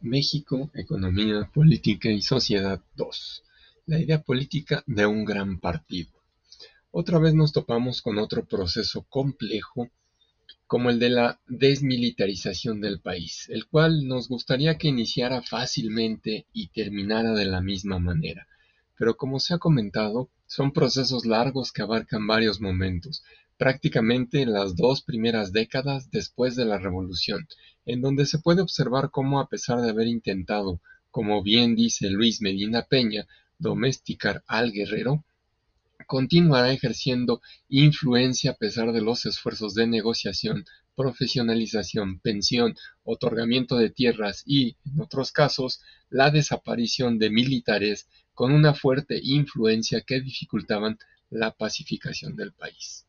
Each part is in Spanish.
México, Economía, Política y Sociedad 2. La idea política de un gran partido. Otra vez nos topamos con otro proceso complejo como el de la desmilitarización del país, el cual nos gustaría que iniciara fácilmente y terminara de la misma manera. Pero como se ha comentado, son procesos largos que abarcan varios momentos, prácticamente las dos primeras décadas después de la Revolución, en donde se puede observar cómo a pesar de haber intentado, como bien dice Luis Medina Peña, domesticar al guerrero, continuará ejerciendo influencia a pesar de los esfuerzos de negociación, profesionalización, pensión, otorgamiento de tierras y, en otros casos, la desaparición de militares con una fuerte influencia que dificultaban la pacificación del país.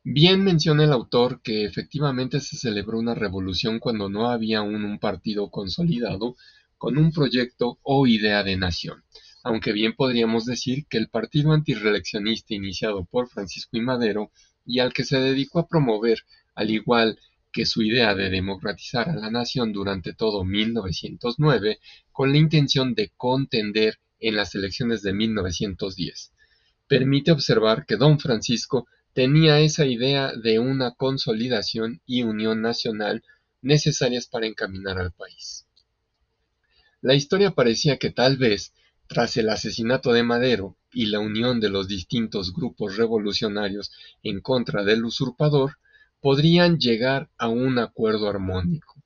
Bien menciona el autor que efectivamente se celebró una revolución cuando no había aún un partido consolidado con un proyecto o idea de nación, aunque bien podríamos decir que el partido antirreeleccionista iniciado por Francisco I. Madero y al que se dedicó a promover, al igual que su idea de democratizar a la nación durante todo 1909, con la intención de contender en las elecciones de 1910. Permite observar que don Francisco tenía esa idea de una consolidación y unión nacional necesarias para encaminar al país. La historia parecía que tal vez, tras el asesinato de Madero y la unión de los distintos grupos revolucionarios en contra del usurpador, podrían llegar a un acuerdo armónico.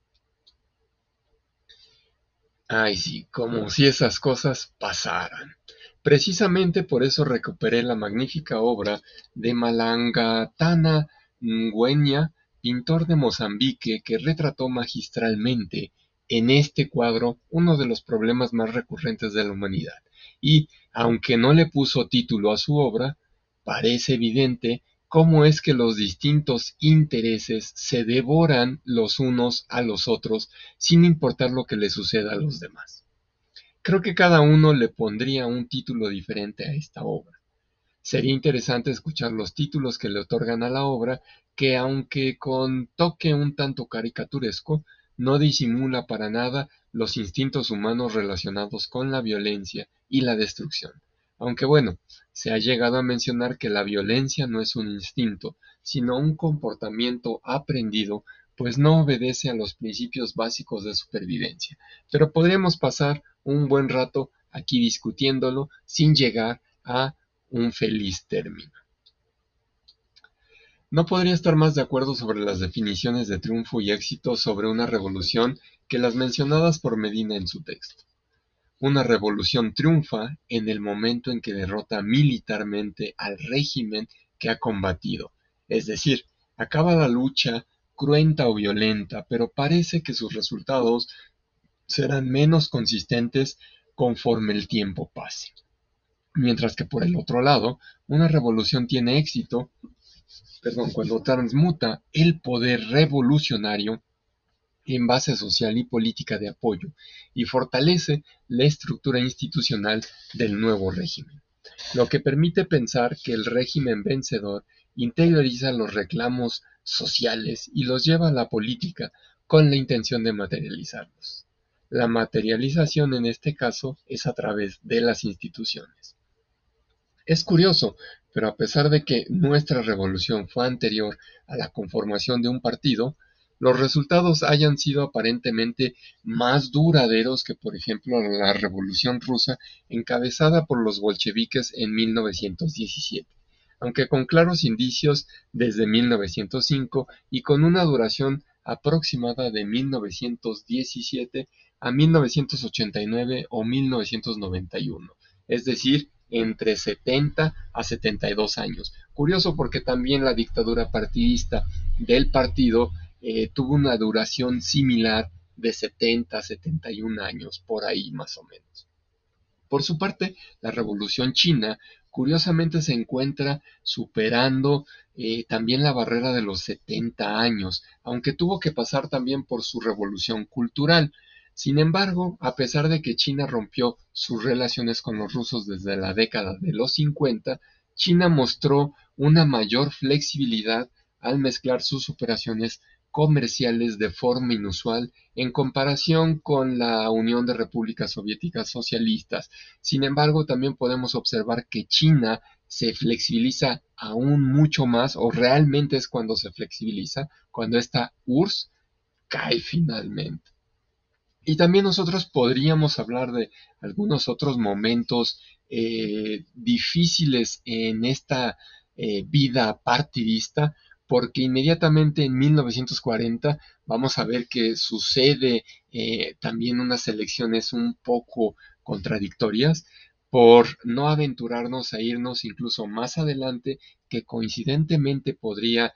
Ay, sí, como si esas cosas pasaran. Precisamente por eso recuperé la magnífica obra de Malangatana Ngüenya, pintor de Mozambique, que retrató magistralmente en este cuadro uno de los problemas más recurrentes de la humanidad. Y, aunque no le puso título a su obra, parece evidente cómo es que los distintos intereses se devoran los unos a los otros sin importar lo que le suceda a los demás. Creo que cada uno le pondría un título diferente a esta obra. Sería interesante escuchar los títulos que le otorgan a la obra, que aunque con toque un tanto caricaturesco, no disimula para nada los instintos humanos relacionados con la violencia y la destrucción. Aunque bueno, se ha llegado a mencionar que la violencia no es un instinto, sino un comportamiento aprendido, pues no obedece a los principios básicos de supervivencia. Pero podríamos pasar un buen rato aquí discutiéndolo sin llegar a un feliz término. No podría estar más de acuerdo sobre las definiciones de triunfo y éxito sobre una revolución que las mencionadas por Medina en su texto. Una revolución triunfa en el momento en que derrota militarmente al régimen que ha combatido, es decir, acaba la lucha cruenta o violenta, pero parece que sus resultados serán menos consistentes conforme el tiempo pase. Mientras que por el otro lado, una revolución tiene éxito, cuando transmuta el poder revolucionario en base social y política de apoyo y fortalece la estructura institucional del nuevo régimen, lo que permite pensar que el régimen vencedor interioriza los reclamos sociales y los lleva a la política con la intención de materializarlos. La materialización en este caso es a través de las instituciones. Es curioso, pero a pesar de que nuestra revolución fue anterior a la conformación de un partido, los resultados hayan sido aparentemente más duraderos que, por ejemplo, la Revolución Rusa encabezada por los bolcheviques en 1917, aunque con claros indicios desde 1905 y con una duración aproximada de 1917 a 1989 o 1991, es decir, entre 70 a 72 años. Curioso porque también la dictadura partidista del partido tuvo una duración similar de 70 a 71 años, por ahí más o menos. Por su parte, la Revolución China curiosamente se encuentra superando también la barrera de los 70 años, aunque tuvo que pasar también por su revolución cultural. Sin embargo, a pesar de que China rompió sus relaciones con los rusos desde la década de los 50, China mostró una mayor flexibilidad al mezclar sus operaciones comerciales de forma inusual en comparación con la Unión de Repúblicas Soviéticas Socialistas. Sin embargo, también podemos observar que China se flexibiliza aún mucho más, o realmente es cuando se flexibiliza, cuando esta URSS cae finalmente. Y también nosotros podríamos hablar de algunos otros momentos difíciles en esta vida partidista, porque inmediatamente en 1940 vamos a ver que sucede también unas elecciones un poco contradictorias por no aventurarnos a irnos incluso más adelante, que coincidentemente podría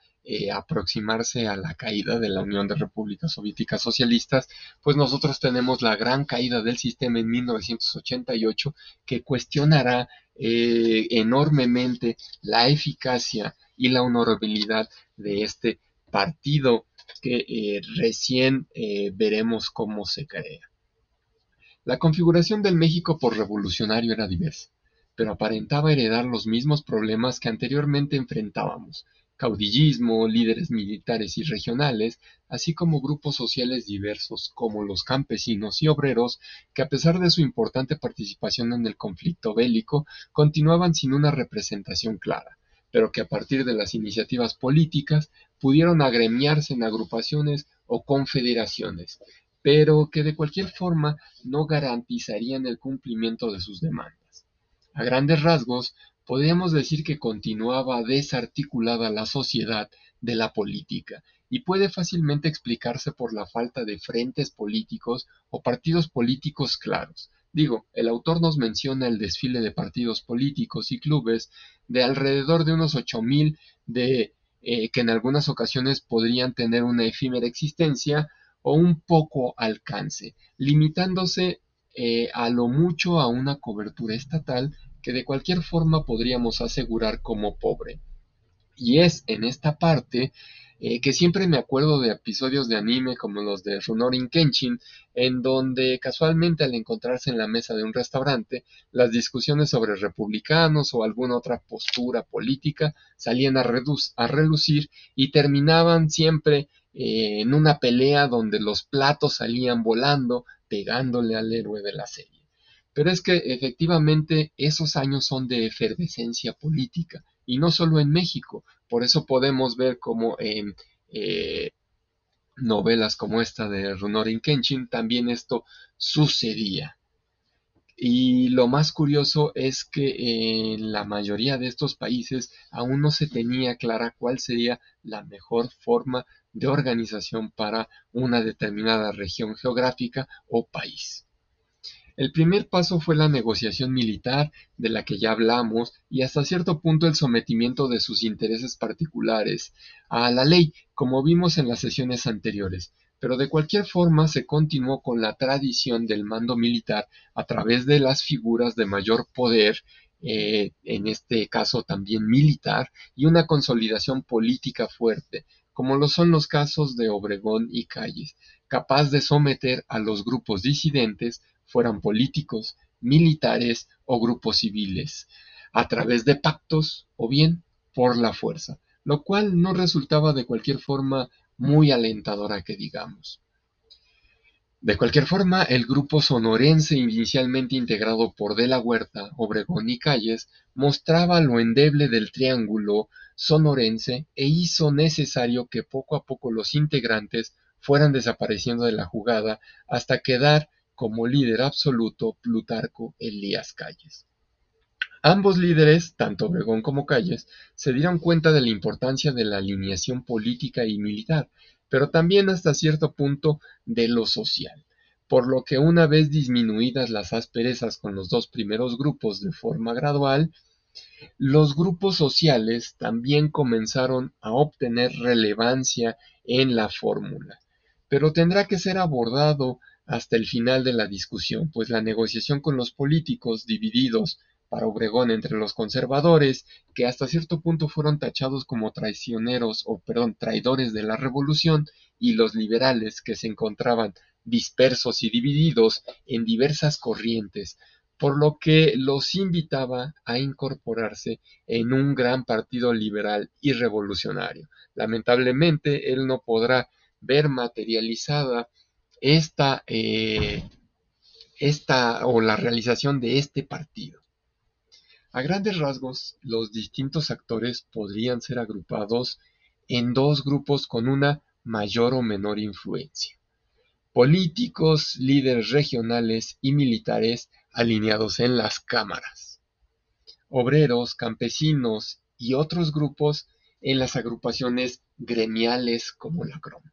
aproximarse a la caída de la Unión de Repúblicas Soviéticas Socialistas. Pues nosotros tenemos la gran caída del sistema en 1988, que cuestionará enormemente la eficacia y la honorabilidad de este partido que recién veremos cómo se crea. La configuración del México posrevolucionario era diversa, pero aparentaba heredar los mismos problemas que anteriormente enfrentábamos: caudillismo, líderes militares y regionales, así como grupos sociales diversos como los campesinos y obreros, que a pesar de su importante participación en el conflicto bélico, continuaban sin una representación clara, pero que a partir de las iniciativas políticas pudieron agremiarse en agrupaciones o confederaciones, pero que de cualquier forma no garantizarían el cumplimiento de sus demandas. A grandes rasgos, podríamos decir que continuaba desarticulada la sociedad de la política, y puede fácilmente explicarse por la falta de frentes políticos o partidos políticos claros. Digo, el autor nos menciona el desfile de partidos políticos y clubes de alrededor de unos 8,000, que en algunas ocasiones podrían tener una efímera existencia o un poco alcance, limitándose a lo mucho a una cobertura estatal que de cualquier forma podríamos asegurar como pobre. Y es en esta parte que siempre me acuerdo de episodios de anime como los de Rurouni Kenshin, en donde casualmente al encontrarse en la mesa de un restaurante, las discusiones sobre republicanos o alguna otra postura política salían a relucir y terminaban siempre en una pelea donde los platos salían volando, pegándole al héroe de la serie. Pero es que efectivamente esos años son de efervescencia política, y no solo en México. Por eso podemos ver como en novelas como esta de Rurouni Kenshin también esto sucedía. Y lo más curioso es que en la mayoría de estos países aún no se tenía clara cuál sería la mejor forma de organización para una determinada región geográfica o país. El primer paso fue la negociación militar, de la que ya hablamos, y hasta cierto punto el sometimiento de sus intereses particulares a la ley, como vimos en las sesiones anteriores. Pero de cualquier forma se continuó con la tradición del mando militar a través de las figuras de mayor poder, en este caso también militar, y una consolidación política fuerte, como lo son los casos de Obregón y Calles, capaz de someter a los grupos disidentes, fueran políticos, militares o grupos civiles, a través de pactos o bien por la fuerza, lo cual no resultaba de cualquier forma muy alentadora que digamos. De cualquier forma, el grupo sonorense, inicialmente integrado por De la Huerta, Obregón y Calles, mostraba lo endeble del triángulo sonorense e hizo necesario que poco a poco los integrantes fueran desapareciendo de la jugada hasta quedar como líder absoluto Plutarco Elías Calles. Ambos líderes, tanto Obregón como Calles, se dieron cuenta de la importancia de la alineación política y militar, pero también hasta cierto punto de lo social, por lo que una vez disminuidas las asperezas con los dos primeros grupos de forma gradual, los grupos sociales también comenzaron a obtener relevancia en la fórmula, pero tendrá que ser abordado hasta el final de la discusión, pues la negociación con los políticos divididos para Obregón entre los conservadores, que hasta cierto punto fueron tachados como traicioneros o perdón, traidores de la revolución, y los liberales, que se encontraban dispersos y divididos en diversas corrientes, por lo que los invitaba a incorporarse en un gran partido liberal y revolucionario. Lamentablemente, él no podrá ver materializada esta o la realización de este partido. A grandes rasgos, los distintos actores podrían ser agrupados en dos grupos con una mayor o menor influencia: políticos, líderes regionales y militares alineados en las cámaras; obreros, campesinos y otros grupos en las agrupaciones gremiales como la CROM.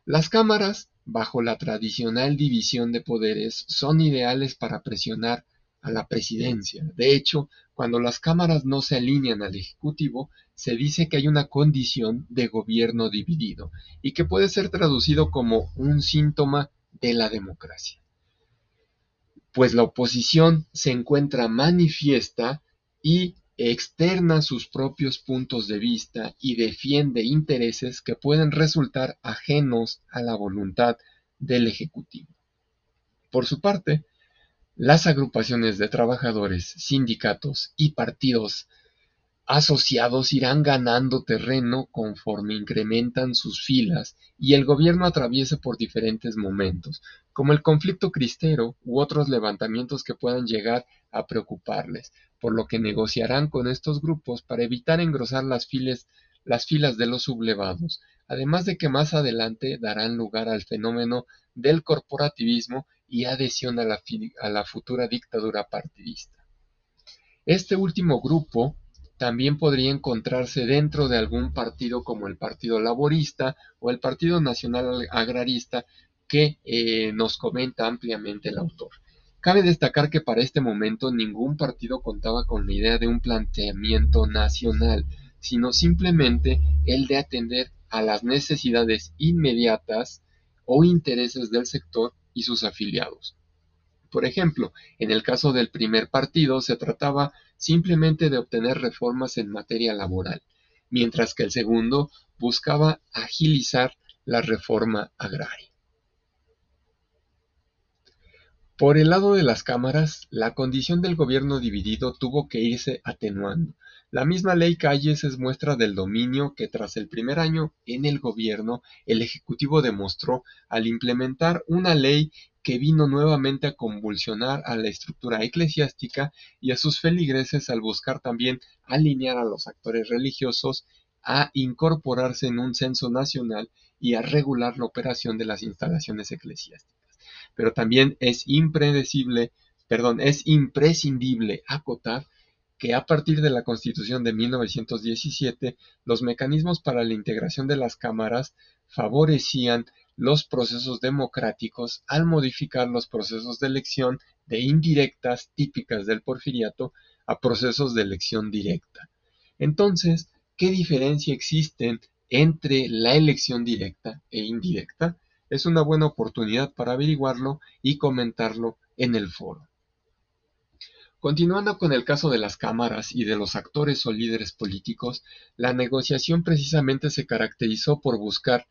Las cámaras, bajo la tradicional división de poderes, son ideales para presionar a la presidencia. De hecho, cuando las cámaras no se alinean al Ejecutivo, se dice que hay una condición de gobierno dividido, y que puede ser traducido como un síntoma de la democracia, pues la oposición se encuentra manifiesta y externa sus propios puntos de vista y defiende intereses que pueden resultar ajenos a la voluntad del Ejecutivo. Por su parte, las agrupaciones de trabajadores, sindicatos y partidos asociados irán ganando terreno conforme incrementan sus filas y el gobierno atraviese por diferentes momentos, como el conflicto cristero u otros levantamientos que puedan llegar a preocuparles, por lo que negociarán con estos grupos para evitar engrosar las filas de los sublevados, además de que más adelante darán lugar al fenómeno del corporativismo y adhesión a la futura dictadura partidista. Este último grupo también podría encontrarse dentro de algún partido como el Partido Laborista o el Partido Nacional Agrarista, que nos comenta ampliamente el autor. Cabe destacar que para este momento ningún partido contaba con la idea de un planteamiento nacional, sino simplemente el de atender a las necesidades inmediatas o intereses del sector y sus afiliados. Por ejemplo, en el caso del primer partido se trataba simplemente de obtener reformas en materia laboral, mientras que el segundo buscaba agilizar la reforma agraria. Por el lado de las cámaras, la condición del gobierno dividido tuvo que irse atenuando. La misma ley Calles es muestra del dominio que tras el primer año en el gobierno, el Ejecutivo demostró al implementar una ley que vino nuevamente a convulsionar a la estructura eclesiástica y a sus feligreses al buscar también alinear a los actores religiosos a incorporarse en un censo nacional y a regular la operación de las instalaciones eclesiásticas. Pero también es imprescindible acotar que a partir de la Constitución de 1917, los mecanismos para la integración de las cámaras favorecían los procesos democráticos al modificar los procesos de elección de indirectas típicas del porfiriato a procesos de elección directa. Entonces, ¿qué diferencia existe entre la elección directa e indirecta? Es una buena oportunidad para averiguarlo y comentarlo en el foro. Continuando con el caso de las cámaras y de los actores o líderes políticos, la negociación precisamente se caracterizó por buscar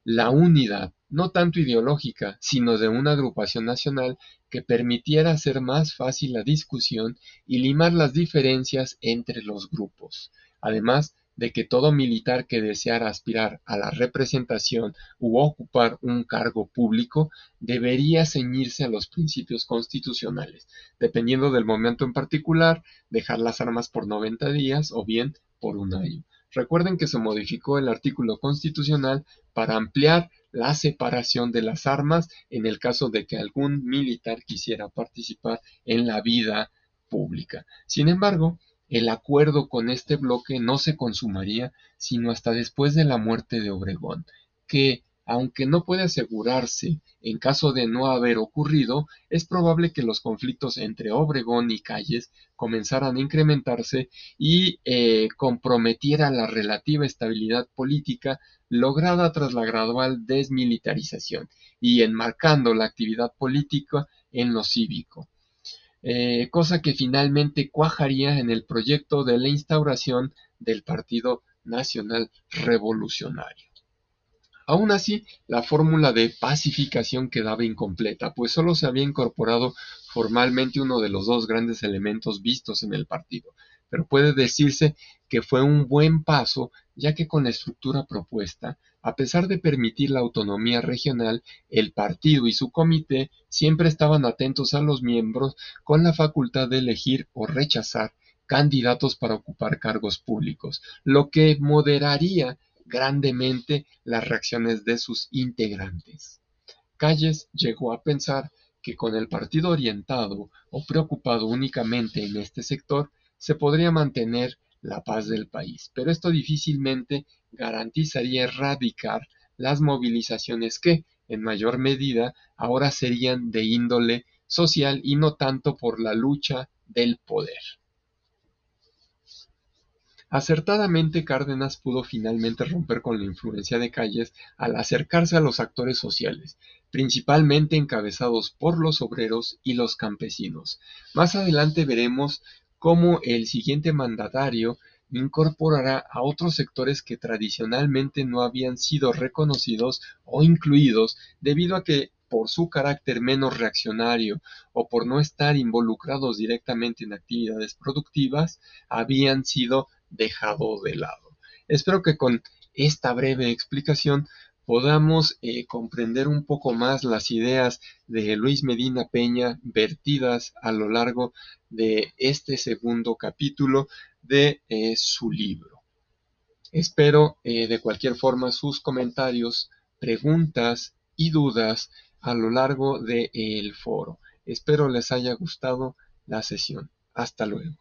la unidad, no tanto ideológica, sino de una agrupación nacional que permitiera hacer más fácil la discusión y limar las diferencias entre los grupos. Además de que todo militar que deseara aspirar a la representación u ocupar un cargo público debería ceñirse a los principios constitucionales, dependiendo del momento en particular, dejar las armas por 90 días o bien por un año. Recuerden que se modificó el artículo constitucional para ampliar la separación de las armas en el caso de que algún militar quisiera participar en la vida pública. Sin embargo, el acuerdo con este bloque no se consumaría sino hasta después de la muerte de Obregón, que, aunque no puede asegurarse en caso de no haber ocurrido, es probable que los conflictos entre Obregón y Calles comenzaran a incrementarse y comprometiera la relativa estabilidad política lograda tras la gradual desmilitarización y enmarcando la actividad política en lo cívico. Cosa que finalmente cuajaría en el proyecto de la instauración del Partido Nacional Revolucionario. Aún así, la fórmula de pacificación quedaba incompleta, pues solo se había incorporado formalmente uno de los dos grandes elementos vistos en el partido, pero puede decirse que fue un buen paso, ya que con la estructura propuesta A pesar de permitir la autonomía regional, el partido y su comité siempre estaban atentos a los miembros con la facultad de elegir o rechazar candidatos para ocupar cargos públicos, lo que moderaría grandemente las reacciones de sus integrantes. Calles llegó a pensar que con el partido orientado o preocupado únicamente en este sector se podría mantener la paz del país, pero esto difícilmente garantizaría erradicar las movilizaciones que, en mayor medida, ahora serían de índole social y no tanto por la lucha del poder. Acertadamente, Cárdenas pudo finalmente romper con la influencia de Calles al acercarse a los actores sociales, principalmente encabezados por los obreros y los campesinos. Más adelante veremos cómo el siguiente mandatario incorporará a otros sectores que tradicionalmente no habían sido reconocidos o incluidos debido a que por su carácter menos reaccionario o por no estar involucrados directamente en actividades productivas, habían sido dejado de lado. Espero que con esta breve explicación podamos comprender un poco más las ideas de Luis Medina Peña vertidas a lo largo de este segundo capítulo de su libro. Espero de cualquier forma sus comentarios, preguntas y dudas a lo largo del foro. Espero les haya gustado la sesión. Hasta luego.